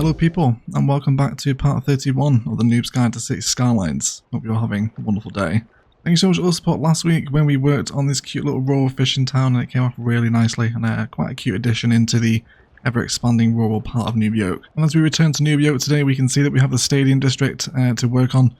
Hello people, and welcome back to part 31 of the Noobs Guide to City Skylines. Hope you're having a wonderful day. Thank you so much for the support last week when we worked on this cute little rural fishing town, and it came off really nicely, and quite a cute addition into the ever-expanding rural part of Noveria. And as we return to Noveria today, we can see that we have the stadium district to work on.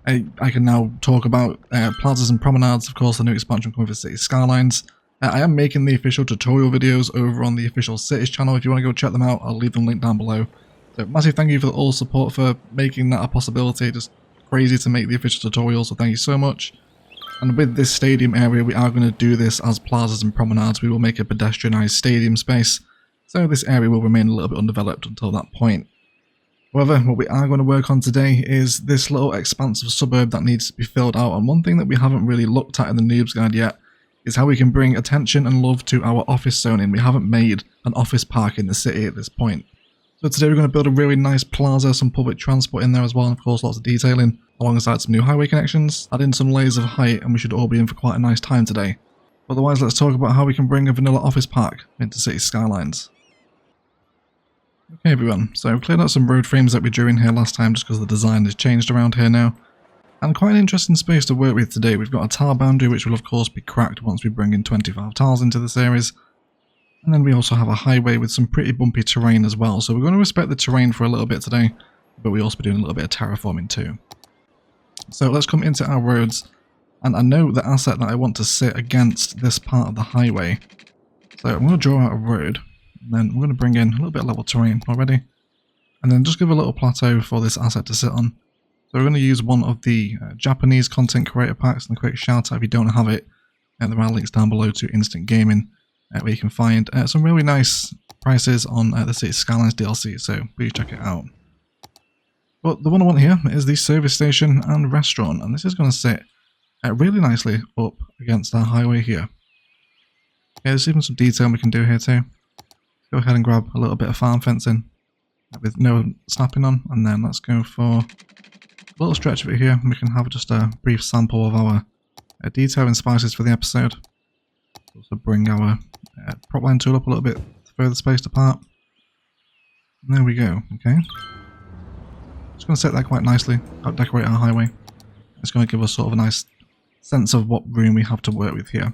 I can now talk about plazas and promenades, of course, the new expansion coming for City Skylines. I am making the official tutorial videos over on the official Cities channel. If you want to go check them out, I'll leave them linked down below. So massive thank you for all support for making that a possibility. Just crazy to make the official tutorial, so thank you so much. And with this stadium area, we are going to do this as plazas and promenades. We will make a pedestrianised stadium space, so this area will remain a little bit undeveloped until that point. However, what we are going to work on today is this little expansive suburb that needs to be filled out, and one thing that we haven't really looked at in the Noobs Guide yet is how we can bring attention and love to our office zoning. We haven't made an office park in the city at this point. So today we're going to build a really nice plaza, some public transport in there as well, and of course lots of detailing, alongside some new highway connections, add in some layers of height, and we should all be in for quite a nice time today. Otherwise, let's talk about how we can bring a vanilla office park into City Skylines. Okay everyone, so I've cleared out some road frames that we drew in here last time just because the design has changed around here now. And quite an interesting space to work with today. We've got a tile boundary which will of course be cracked once we bring in 25 tiles into the series. And then we also have a highway with some pretty bumpy terrain as well. So we're going to respect the terrain for a little bit today, but we'll also be doing a little bit of terraforming too. So let's come into our roads. And I know the asset that I want to sit against this part of the highway. So I'm going to draw out a road. And then I'm going to bring in a little bit of level terrain already. And then just give a little plateau for this asset to sit on. So we're going to use one of the Japanese content creator packs, and a quick shout out if you don't have it. There are links down below to Instant Gaming, where you can find some really nice prices on the City Skylines DLC, so please check it out. But the one I want here is the service station and restaurant, and this is going to sit really nicely up against our highway here. Okay, there's even some detail we can do here too. Go ahead and grab a little bit of farm fencing with no snapping on, and then let's go for a little stretch of it here, and we can have just a brief sample of our detailing spices for the episode. Also bring our prop line tool up a little bit further spaced apart. And there we go, okay. Just going to set that quite nicely, help decorate our highway. It's going to give us sort of a nice sense of what room we have to work with here.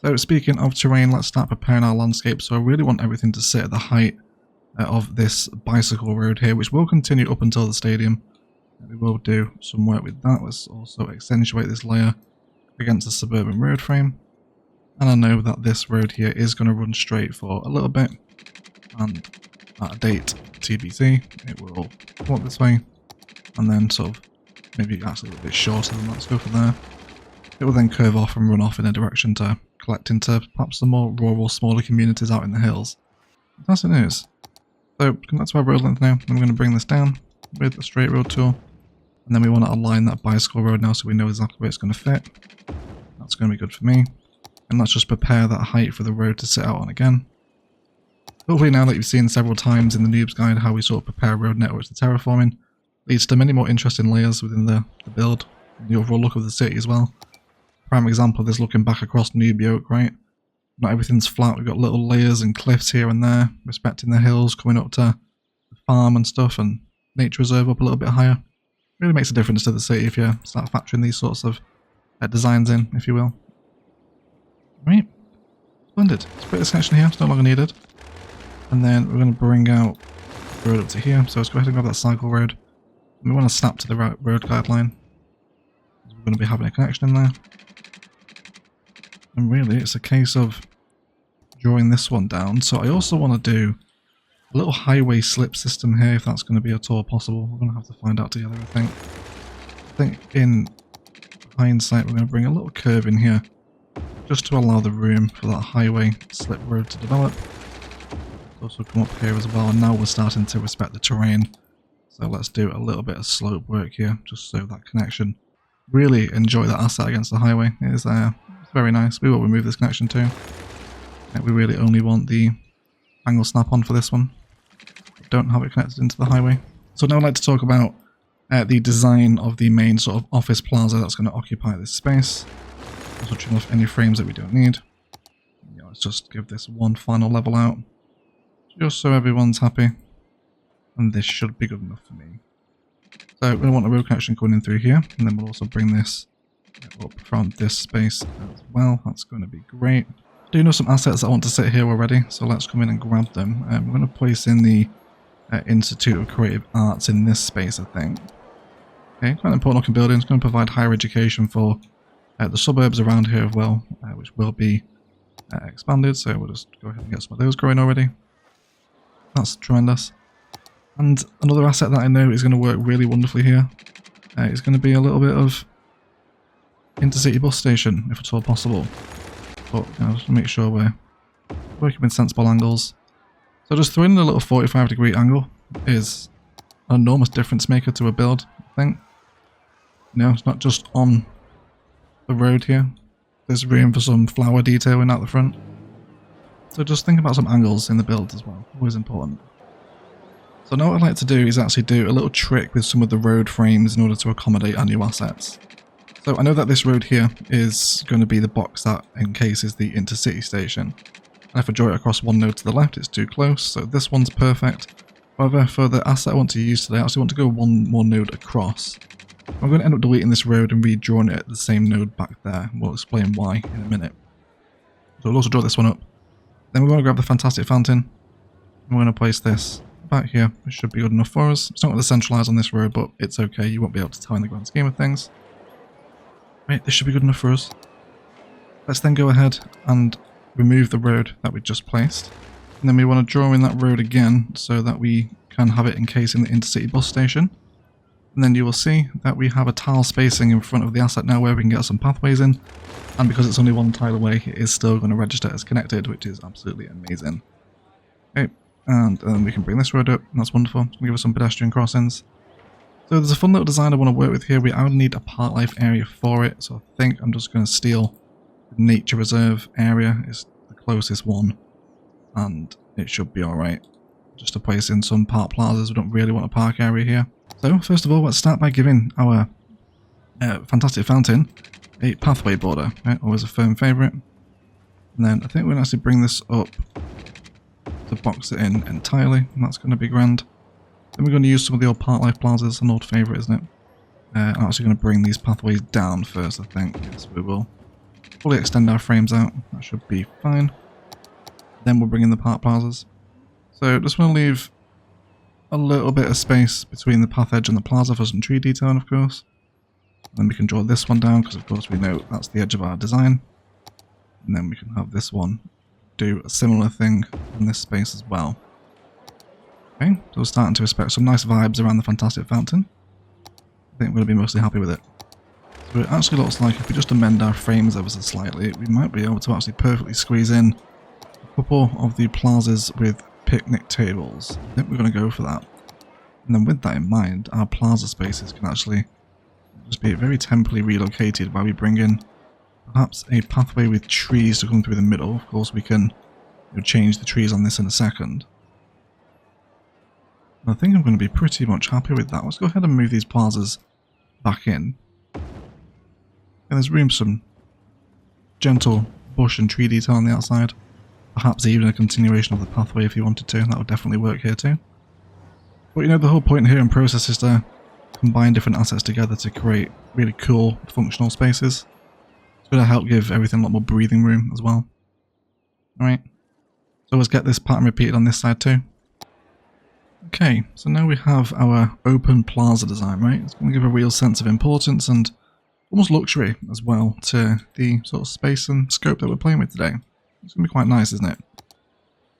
So speaking of terrain, let's start preparing our landscape. So I really want everything to sit at the height of this bicycle road here, which will continue up until the stadium. We will do some work with that. Let's also accentuate this layer against the suburban road frame. And I know that this road here is going to run straight for a little bit. And at a date TBC, it will come up this way. And then sort of maybe actually a little bit shorter than that. Let's go for there. It will then curve off and run off in a direction to collect into perhaps the more rural, smaller communities out in the hills. Fantastic news. So come back to our road length now. I'm going to bring this down with a straight road tool. And then we want to align that bicycle road now so we know exactly where it's going to fit. That's going to be good for me. And let's just prepare that height for the road to sit out on again. Hopefully now that you've seen several times in the Noobs Guide how we sort of prepare road networks to terraforming, leads to many more interesting layers within the build, and the overall look of the city as well. Prime example of this looking back across Noobia, right? Not everything's flat, we've got little layers and cliffs here and there, respecting the hills, coming up to the farm and stuff, and nature reserve up a little bit higher. Really makes a difference to the city if you start factoring these sorts of designs in, if you will. Right, splendid. Let's put this section here, it's no longer needed. And then we're going to bring out the road up to here, so let's go ahead and grab that cycle road. And we want to snap to the road guideline. We're going to be having a connection in there. And really, it's a case of drawing this one down. So I also want to do a little highway slip system here, if that's going to be at all possible. We're going to have to find out together, I think. I think in hindsight, we're going to bring a little curve in here, just to allow the room for that highway slip road to develop. Also come up here as well, and now we're starting to respect the terrain. So let's do a little bit of slope work here, just so that connection. Really enjoy that asset against the highway. It is very nice. We will remove this connection too. We really only want the angle snap-on for this one. Don't have it connected into the highway. So now I'd like to talk about the design of the main sort of office plaza that's going to occupy this space. Touching off any frames that we don't need. Yeah, let's just give this one final level out, just so everyone's happy. and this should be good enough for me. So we want a road connection going in through here, and then we'll also bring this up from this space as well. That's going to be great. I do know some assets that I want to sit here already, so let's come in and grab them. We're going to place in the Institute of Creative Arts in this space, I think. Okay, quite an important looking building. It's going to provide higher education for the suburbs around here as well, which will be expanded, so we'll just go ahead and get some of those growing already. That's tremendous. And another asset that I know is going to work really wonderfully here is going to be a little bit of intercity bus station, if at all possible. But just to make sure we're working with sensible angles. So just throwing in a little 45-degree angle is an enormous difference maker to a build, I think. It's not just on the road here. There's room for some flower detailing out the front. So just think about some angles in the build as well. Always important. So now what I'd like to do is actually do a little trick with some of the road frames in order to accommodate our new assets. So I know that this road here is going to be the box that encases the intercity station. And if I draw it across one node to the left, it's too close, so this one's perfect. However, for the asset I want to use today, I actually want to go one more node across. I'm going to end up deleting this road and redrawing it at the same node back there. We'll explain why in a minute. So we'll also draw this one up. Then we're going to grab the fantastic fountain. And we're going to place this back here, which should be good enough for us. It's not going to centralise on this road, but it's okay. You won't be able to tell in the grand scheme of things. Right, this should be good enough for us. Let's then go ahead and remove the road that we just placed. And then we want to draw in that road again so that we can have it encasing the intercity bus station. And then you will see that we have a tile spacing in front of the asset now where we can get some pathways in. And because it's only one tile away, it is still going to register as connected, which is absolutely amazing. Okay, and then we can bring this road up, and that's wonderful. It's going to give us some pedestrian crossings. So there's a fun little design I want to work with here. I would need a park life area for it, so I think I'm just going to steal the nature reserve area. It's the closest one, and it should be alright. Just to place in some park plazas. We don't really want a park area here. So first of all, let's start by giving our fantastic fountain a pathway border. Right? Always a firm favourite. And then I think we're going to actually bring this up to box it in entirely, and that's going to be grand. Then we're going to use some of the old park life plazas, an old favourite, isn't it? I'm actually going to bring these pathways down first, I think. Yes, we will. Fully extend our frames out. That should be fine. Then we'll bring in the park plazas. So just want to leave a little bit of space between the path edge and the plaza for some tree detailing, of course. Then we can draw this one down because, of course, we know that's the edge of our design. And then we can have this one do a similar thing in this space as well. Okay, so we're starting to expect some nice vibes around the fantastic fountain. I think we're going to be mostly happy with it. So it actually looks like if we just amend our frames ever so slightly, we might be able to actually perfectly squeeze in a couple of the plazas with picnic tables. I think we're going to go for that. And then with that in mind, our plaza spaces can actually just be very temporarily relocated while we bring in perhaps a pathway with trees to come through the middle. Of course, we can change the trees on this in a second. I think I'm going to be pretty much happy with that. Let's go ahead and move these plazas back in. And there's room for some gentle bush and tree detail on the outside. Perhaps even a continuation of the pathway if you wanted to. That would definitely work here too. But the whole point here in process is to combine different assets together to create really cool functional spaces. It's going to help give everything a lot more breathing room as well. Alright, so let's get this pattern repeated on this side too. Okay, so now we have our open plaza design, right? It's going to give a real sense of importance and almost luxury as well to the sort of space and scope that we're playing with today. It's going to be quite nice, isn't it?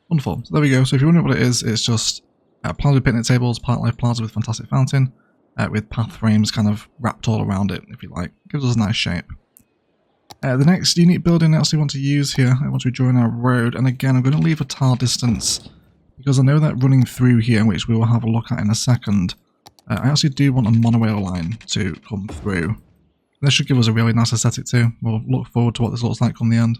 Wonderful. So there we go. So if you wonder what it is, it's just plaza with picnic tables, park life plaza with fantastic fountain, with path frames kind of wrapped all around it, if you like. Gives us a nice shape. The next unique building I actually want to use here, I want to be drawing our road, and again I'm going to leave a tile distance, because I know that running through here, which we will have a look at in a second, I actually do want a monorail line to come through. This should give us a really nice aesthetic too. We'll look forward to what this looks like on the end.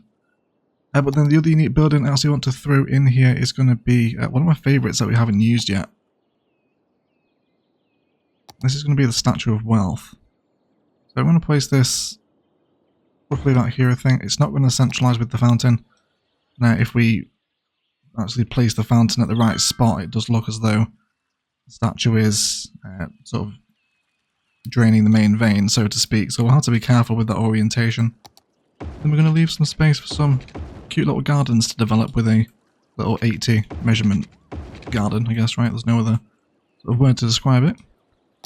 But then the other unique building I actually want to throw in here is going to be one of my favourites that we haven't used yet. This is going to be the Statue of Wealth. So I'm going to place this roughly about here, I think. It's not going to centralise with the fountain. Now if we actually place the fountain at the right spot, it does look as though statue is sort of draining the main vein, so to speak, so we'll have to be careful with that orientation. Then we're going to leave some space for some cute little gardens to develop with a little 80 measurement garden, I guess, right? There's no other sort of word to describe it.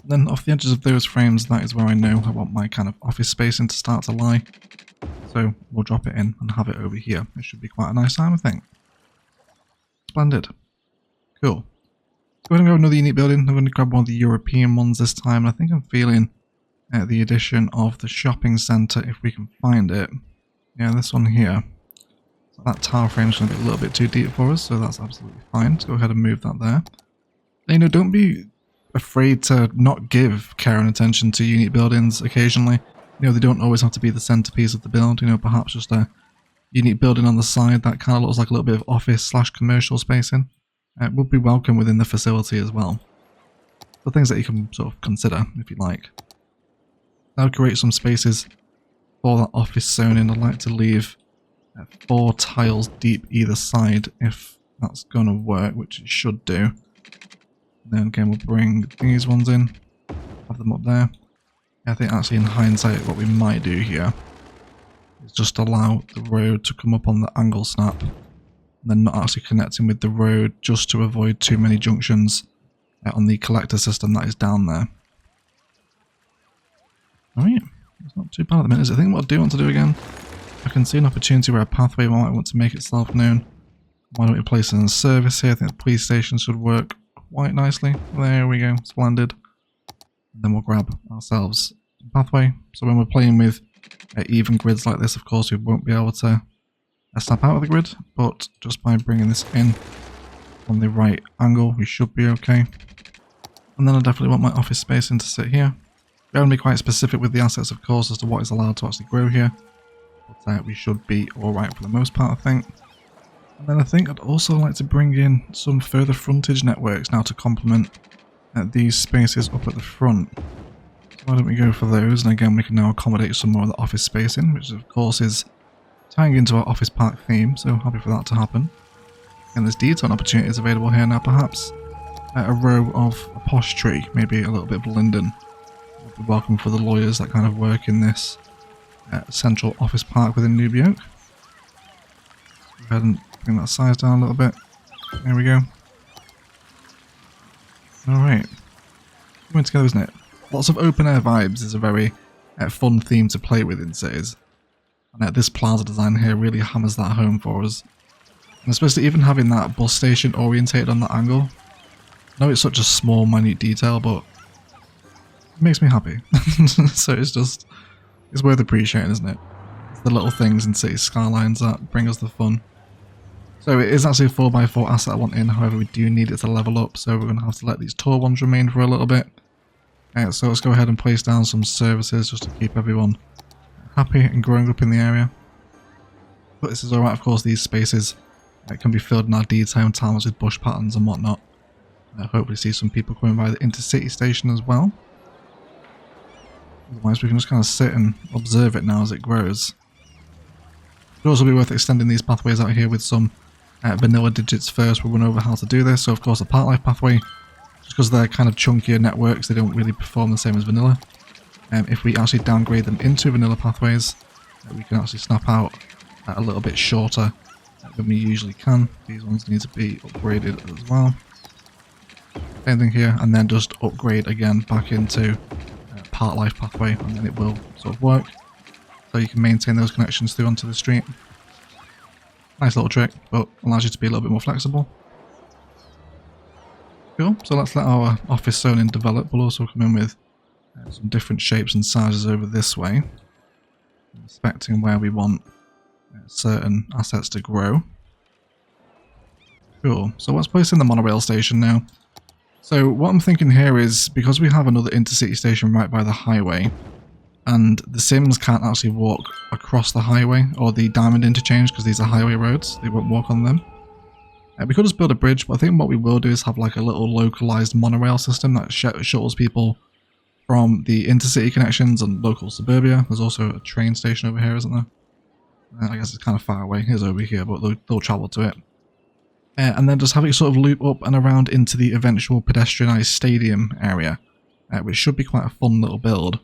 Then off the edges of those frames, that is where I know I want my kind of office spacing to start to lie. So we'll drop it in and have it over here. It should be quite a nice time, I think. Splendid. Cool. So we're going to go another unique building. I'm going to grab one of the European ones this time. I think I'm feeling the addition of the shopping centre, if we can find it. Yeah, this one here. So that tower frame is going to be a little bit too deep for us, so that's absolutely fine. Let's go ahead and move that there. You know, don't be afraid to not give care and attention to unique buildings occasionally. You know, they don't always have to be the centerpiece of the build. You know, perhaps just a unique building on the side that kind of looks like a little bit of office/commercial spacing would be welcome within the facility as well. So things that you can sort of consider if you like. I'll create some spaces for that office zoning. I'd like to leave 4 tiles deep either side if that's going to work, which it should do. Then again, we'll bring these ones in, have them up there. I think actually in hindsight what we might do here is just allow the road to come up on the angle snap and then not actually connecting with the road, just to avoid too many junctions on the collector system that is down there. Alright, it's not too bad at the minute, is it? I think what I do want to do again, I can see an opportunity where a pathway might want to make itself known. Why don't we place it in a service here? I think the police station should work quite nicely. There we go, splendid. And then we'll grab ourselves a pathway. So when we're playing with even grids like this, of course, we won't be able to snap out of the grid, but just by bringing this in on the right angle, we should be okay. And then I definitely want my office spacing to sit here. We're going to be quite specific with the assets, of course, as to what is allowed to actually grow here. But we should be alright for the most part, I think. And then I think I'd also like to bring in some further frontage networks now to complement these spaces up at the front. So why don't we go for those, and again we can now accommodate some more of the office spacing, which of course is tying into our office park theme, so happy for that to happen. And there's detail opportunities available here now, perhaps a row of a posh tree, maybe a little bit of linden. Would be welcome for the lawyers that kind of work in this central office park within Noob Yoke. Go ahead and bring that size down a little bit. There we go. Alright. Coming together, isn't it? Lots of open air vibes is a very fun theme to play with in cities. And this plaza design here really hammers that home for us. And especially even having that bus station orientated on that angle. I know it's such a small, minute detail, but it makes me happy. So it's worth appreciating, isn't it? It's the little things in city skylines that bring us the fun. So it is actually a 4x4 asset I want in, however we do need it to level up, so we're going to have to let these tall ones remain for a little bit. So let's go ahead and place down some services just to keep everyone happy and growing up in the area. But this is alright, of course, these spaces can be filled in our daytime times with bush patterns and whatnot. Hopefully see some people coming by the intercity station as well. Otherwise we can just kind of sit and observe it now as it grows. It could also be worth extending these pathways out here with some vanilla digits first. We'll run over how to do this. So of course the park life pathway, just because they're kind of chunkier networks, they don't really perform the same as vanilla. If we actually downgrade them into vanilla pathways, we can actually snap out a little bit shorter than we usually can. These ones need to be upgraded as well. Same thing here, and then just upgrade again back into park life pathway, and then it will sort of work. So you can maintain those connections through onto the street. Nice little trick, but allows you to be a little bit more flexible. Cool, so let's let our office zoning develop. We'll also come in with some different shapes and sizes over this way, inspecting where we want certain assets to grow. Cool, so let's place in the monorail station now. So what I'm thinking here is, because we have another intercity station right by the highway, and the Sims can't actually walk across the highway or the diamond interchange because these are highway roads, they won't walk on them. We could just build a bridge, but I think what we will do is have like a little localized monorail system that shuttles people from the intercity connections and local suburbia. There's also a train station over here, isn't there? I guess it's kind of far away. Here's over here, but they'll travel to it. And then just have it sort of loop up and around into the eventual pedestrianised stadium area, which should be quite a fun little build.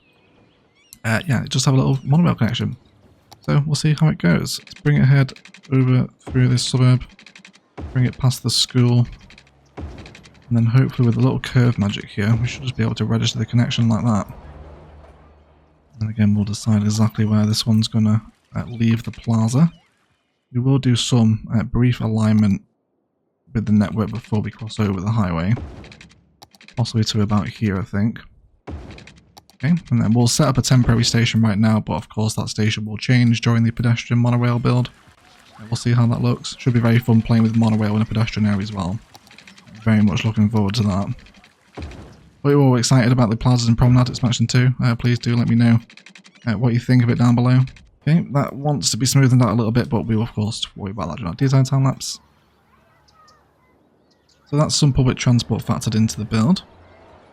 Yeah, just have a little monorail connection. So we'll see how it goes. Let's bring it ahead over through this suburb, bring it past the school, and then hopefully with a little curve magic here, we should just be able to register the connection like that. And again, we'll decide exactly where this one's going to leave the plaza. We will do some brief alignment with the network before we cross over the highway. Possibly to about here, I think. Okay, and then we'll set up a temporary station right now, but of course that station will change during the pedestrian monorail build. We'll see how that looks. Should be very fun playing with monorail in a pedestrian area as well. Very much looking forward to that. But you're all excited about the plazas and promenade expansion too. Please do let me know what you think of it down below. Okay, that wants to be smoothened out a little bit, but we will of course worry about that during our design time lapse. So that's some public transport factored into the build.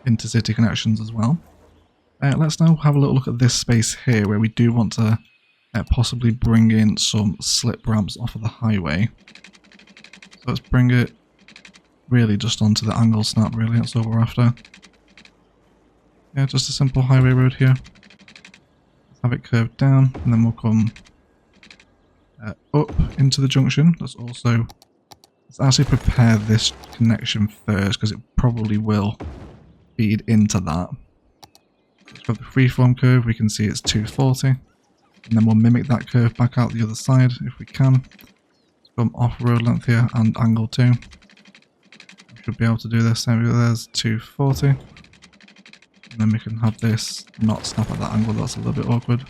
Intercity connections as well. Let's now have a little look at this space here where we do want to possibly bring in some slip ramps off of the highway. So let's bring it really just onto the angle snap, really, that's all we're after. Yeah, just a simple highway road here. Let's have it curved down, and then we'll come up into the junction. Let's actually prepare this connection first, because it probably will feed into that. Let's grab the freeform curve, we can see it's 240. And then we'll mimic that curve back out the other side if we can. Let's come off road length here and angle too. We should be able to do this. There's 240. And then we can have this not snap at that angle, that's a little bit awkward.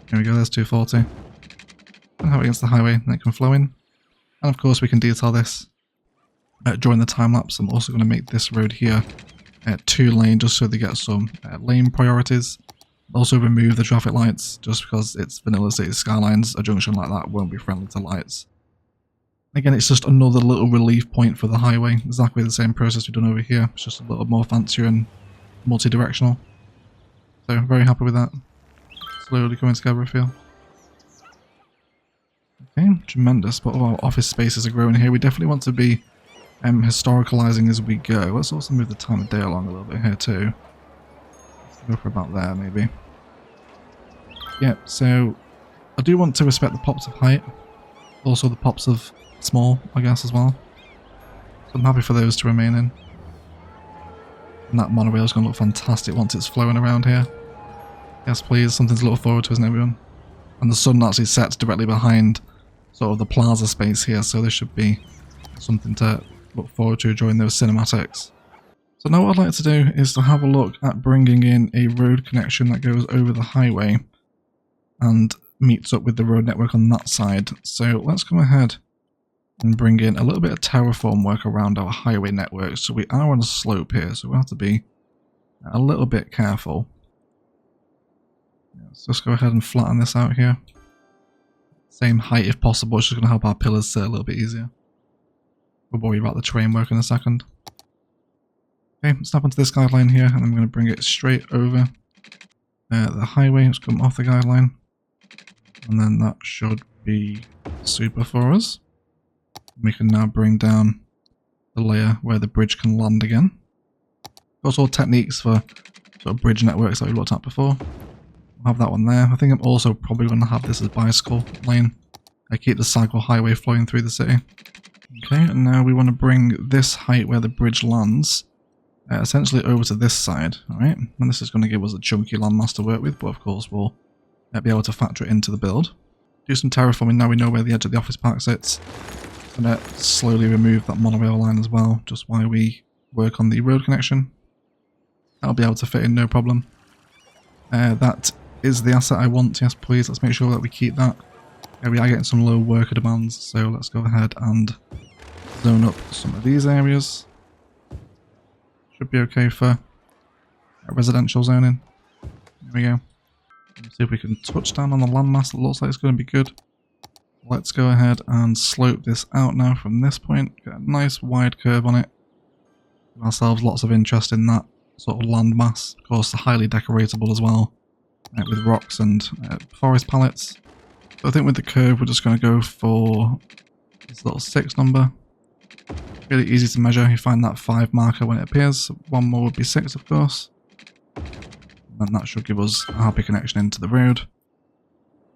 Here we go, there's 240. And have it against the highway, and it can flow in. And of course we can detail this during the time lapse. I'm also going to make this road here 2 lane just so they get some lane priorities. Also remove the traffic lights just because it's vanilla city skylines. A junction like that won't be friendly to lights. Again, it's just another little relief point for the highway. Exactly the same process we've done over here. It's just a little more fancier and multi-directional. So very happy with that. Slowly coming together, I feel. Okay, tremendous. But all our office spaces are growing here. We definitely want to be historicalizing as we go. Let's also move the time of day along a little bit here too. Let's go for about there maybe. Yeah, so I do want to respect the pops of height. Also the pops of small, I guess, as well. So I'm happy for those to remain in. And that monorail is going to look fantastic once it's flowing around here. Yes please, something to look forward to, isn't it, everyone? And the sun actually sets directly behind sort of the plaza space here, so this should be something to look forward to during those cinematics. So now what I'd like to do is to have a look at bringing in a road connection that goes over the highway and meets up with the road network on that side. So let's come ahead and bring in a little bit of terraform work around our highway network. So we are on a slope here, so we have to be a little bit careful. Let's just go ahead and flatten this out here. Same height if possible, it's just going to help our pillars sit a little bit easier. We'll worry about the terrain work in a second. Okay, snap onto this guideline here, and I'm going to bring it straight over the highway. Let's come off the guideline. And then that should be super for us. We can now bring down the layer where the bridge can land again. Got all techniques for sort of bridge networks that we looked at before. We'll have that one there. I think I'm also probably going to have this as bicycle lane. I keep the cycle highway flowing through the city. Okay, and now we want to bring this height where the bridge lands essentially over to this side. Alright, and this is going to give us a chunky landmass to work with, but of course we'll be able to factor it into the build. Do some terraforming now we know where the edge of the office park sits. I'm going to slowly remove that monorail line as well, just while we work on the road connection. That'll be able to fit in no problem. That is the asset I want, yes please, let's make sure that we keep that. We are getting some low worker demands, so let's go ahead and zone up some of these areas. Should be okay for residential zoning. There we go. Let's see if we can touch down on the landmass. It looks like it's going to be good. Let's go ahead and slope this out now from this point. Get a nice wide curve on it. Give ourselves lots of interest in that sort of landmass. Of course, highly decoratable as well, with rocks and forest palettes. So I think with the curve, we're just going to go for this little 6 number. Really easy to measure. You find that 5 marker when it appears. One more would be 6, of course. And that should give us a happy connection into the road.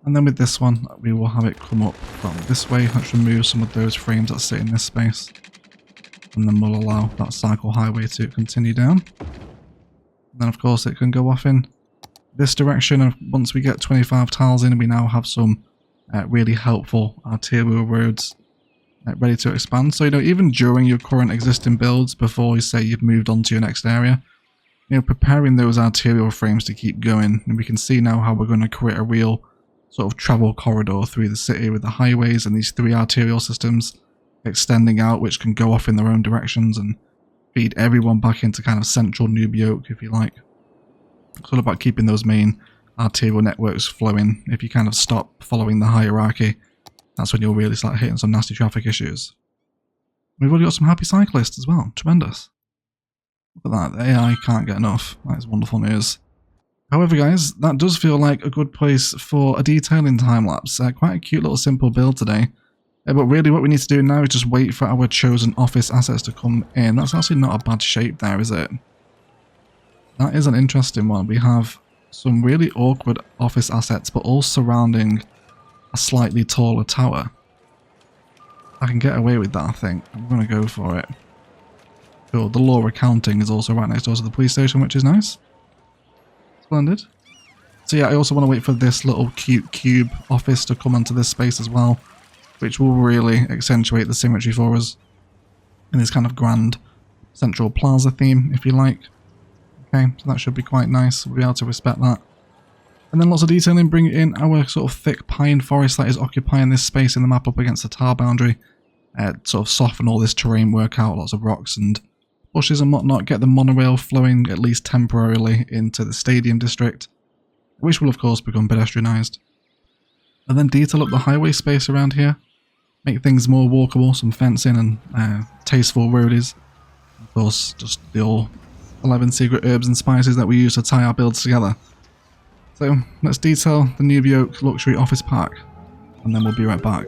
And then with this one, we will have it come up from this way. Let's remove some of those frames that sit in this space. And then we'll allow that cycle highway to continue down. And then of course it can go off in this direction, and once we get 25 tiles in, we now have some really helpful arterial roads ready to expand. So, you know, even during your current existing builds, before you say you've moved on to your next area, you know, preparing those arterial frames to keep going. And we can see now how we're going to create a real sort of travel corridor through the city with the highways and these 3 arterial systems extending out, which can go off in their own directions and feed everyone back into kind of central Noob Yoke, if you like. It's all about keeping those main arterial networks flowing. If you kind of stop following the hierarchy, that's when you'll really start hitting some nasty traffic issues. We've already got some happy cyclists as well. Tremendous. Look at that. The AI can't get enough. That is wonderful news. However, guys, that does feel like a good place for a detailing time-lapse. Quite a cute little simple build today. But really what we need to do now is just wait for our chosen office assets to come in. That's actually not a bad shape there, is it? That is an interesting one. We have some really awkward office assets, but all surrounding a slightly taller tower. I can get away with that, I think. I'm going to go for it. Cool. The law accounting is also right next door to the police station, which is nice. Splendid. So yeah, I also want to wait for this little cute cube office to come onto this space as well, which will really accentuate the symmetry for us in this kind of grand central plaza theme, if you like. Okay, so that should be quite nice. We'll be able to respect that. And then lots of detailing, bring in our sort of thick pine forest that is occupying this space in the map up against the tile boundary. Sort of soften all this terrain work out, lots of rocks and bushes and whatnot, get the monorail flowing at least temporarily into the stadium district, which will of course become pedestrianised. And then detail up the highway space around here, make things more walkable, some fencing and tasteful roadies. Of course, just the all 11 secret herbs and spices that we use to tie our builds together. So let's detail the Noob Yoke Luxury Office Park, and then we'll be right back.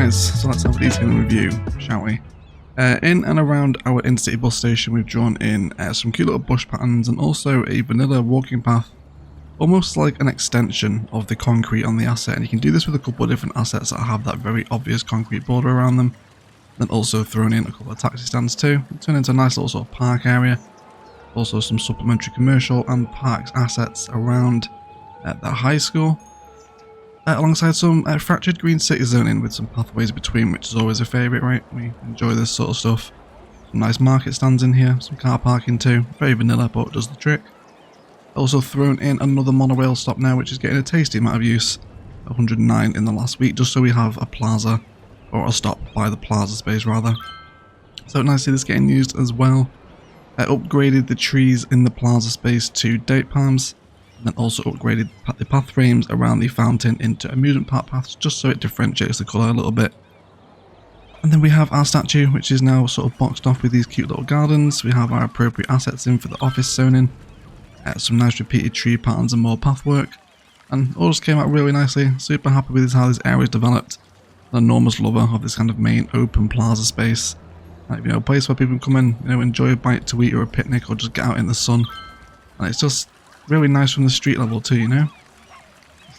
guys, so let's have these in review, shall we? In and around our in-city bus station, we've drawn in some cute little bush patterns and also a vanilla walking path, almost like an extension of the concrete on the asset. And you can do this with a couple of different assets that have that very obvious concrete border around them. Then also thrown in a couple of taxi stands too, turn into a nice little sort of park area. Also some supplementary commercial and parks assets around the high school. Alongside some fractured green city zoning with some pathways between, which is always a favourite, right? We enjoy this sort of stuff. Some nice market stands in here, some car parking too. Very vanilla, but it does the trick. Also thrown in another monorail stop now, which is getting a tasty amount of use. 109 in the last week, just so we have a plaza, or a stop by the plaza space rather. So nice to see this getting used as well. Upgraded the trees in the plaza space to date palms. And then also upgraded the path frames around the fountain into amusement park paths, just so it differentiates the colour a little bit. And then we have our statue, which is now sort of boxed off with these cute little gardens. We have our appropriate assets in for the office zoning. Some nice repeated tree patterns and more path work. And all just came out really nicely. Super happy with how this area is developed. An enormous lover of this kind of main open plaza space. Like, you know, a place where people can come in, you know, enjoy a bite to eat or a picnic or just get out in the sun. And it's just really nice from the street level too, you know.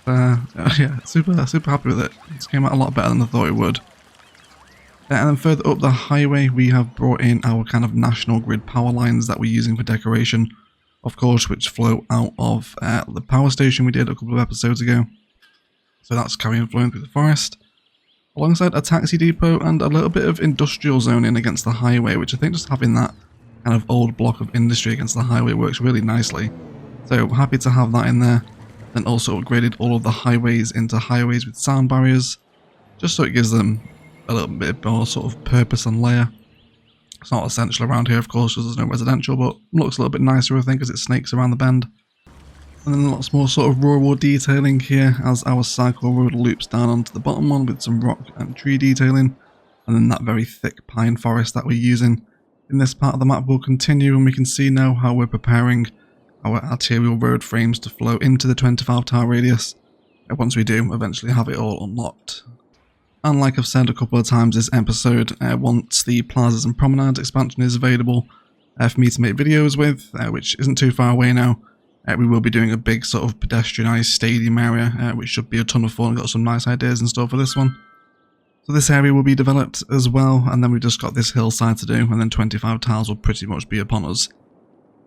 Yeah, super happy with it. It came out a lot better than I thought it would. And then further up the highway, we have brought in our kind of national grid power lines that we're using for decoration, of course, which flow out of the power station we did a couple of episodes ago. So that's carrying flowing through the forest, alongside a taxi depot and a little bit of industrial zoning against the highway, which I think just having that kind of old block of industry against the highway works really nicely. So happy to have that in there. Then also upgraded all of the highways into highways with sound barriers, just so it gives them a little bit more sort of purpose and layer. It's not essential around here, of course, because there's no residential, but looks a little bit nicer, I think, as it snakes around the bend. And then lots more sort of rural detailing here as our cycle road loops down onto the bottom one with some rock and tree detailing. And then that very thick pine forest that we're using in this part of the map will continue, and we can see now how we're preparing our arterial road frames to flow into the 25 tower radius once we do eventually have it all unlocked. And like I've said a couple of times this episode, once the plazas and promenades expansion is available for me to make videos with, which isn't too far away now, we will be doing a big sort of pedestrianised stadium area, which should be a ton of fun. Got some nice ideas in store for this one. So this area will be developed as well, and then we've just got this hillside to do, and then 25 tiles will pretty much be upon us.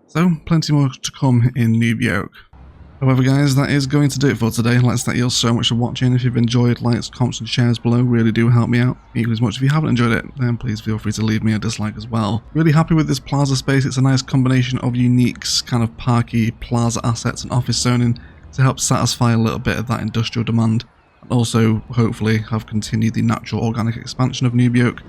So, plenty more to come in Noob Yoke. However guys, that is going to do it for today. Let's thank you all so much for watching. If you've enjoyed, likes, comments and shares below really do help me out equally as much. If you haven't enjoyed it, then please feel free to leave me a dislike as well. Really happy with this plaza space. It's a nice combination of unique kind of parky plaza assets and office zoning to help satisfy a little bit of that industrial demand. And also, hopefully, have continued the natural organic expansion of Noob Yoke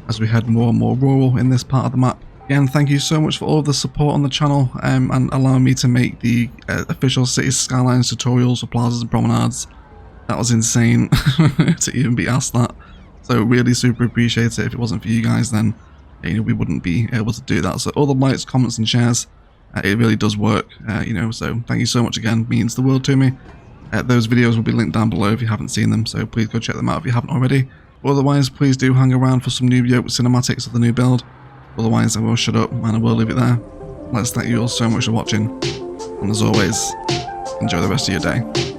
as we head more and more rural in this part of the map. Again, thank you so much for all of the support on the channel and allowing me to make the official City Skylines tutorials for plazas and promenades. That was insane to even be asked that. So really super appreciate it. If it wasn't for you guys, then you know, we wouldn't be able to do that. So all the likes, comments and shares, it really does work. You know, so thank you so much again. It means the world to me. Those videos will be linked down below if you haven't seen them. So please go check them out if you haven't already. But otherwise, please do hang around for some Noob Yoke cinematics of the new build. Otherwise, I will shut up and I will leave it there. Let's thank you all so much for watching. And as always, enjoy the rest of your day.